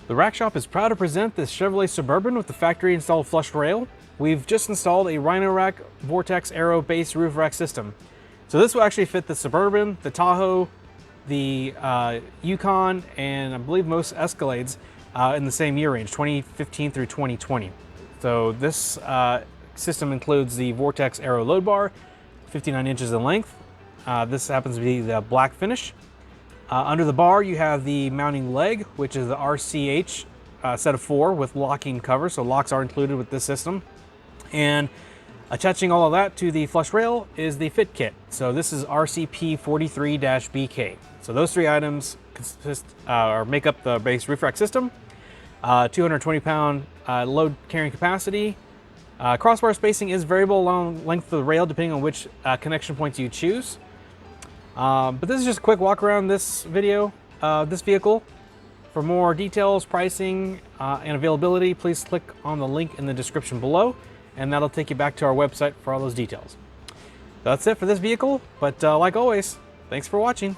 The Rack Shop is proud to present this Chevrolet Suburban with the factory installed flush rail. We've just installed a Rhino-Rack Vortex Aero base roof rack system. So this will actually fit the Suburban, the Tahoe, the Yukon, and I believe most Escalades in the same year range, 2015 through 2020. So this system includes the Vortex Aero load bar, 59 inches in length. This happens to be the black finish. Under the bar, you have the mounting leg, which is the RCH set of 4 with locking cover, so locks are included with this system. And attaching all of that to the flush rail is the fit kit. So this is RCP 43-BK. So those 3 items consist or make up the base roof rack system. 220-pound load carrying capacity. Crossbar spacing is variable along length of the rail depending on which connection points you choose. But this is just a quick walk around this video, this vehicle. For more details, pricing, and availability, please click on the link in the description below, and that'll take you back to our website for all those details. That's it for this vehicle, but like always, thanks for watching.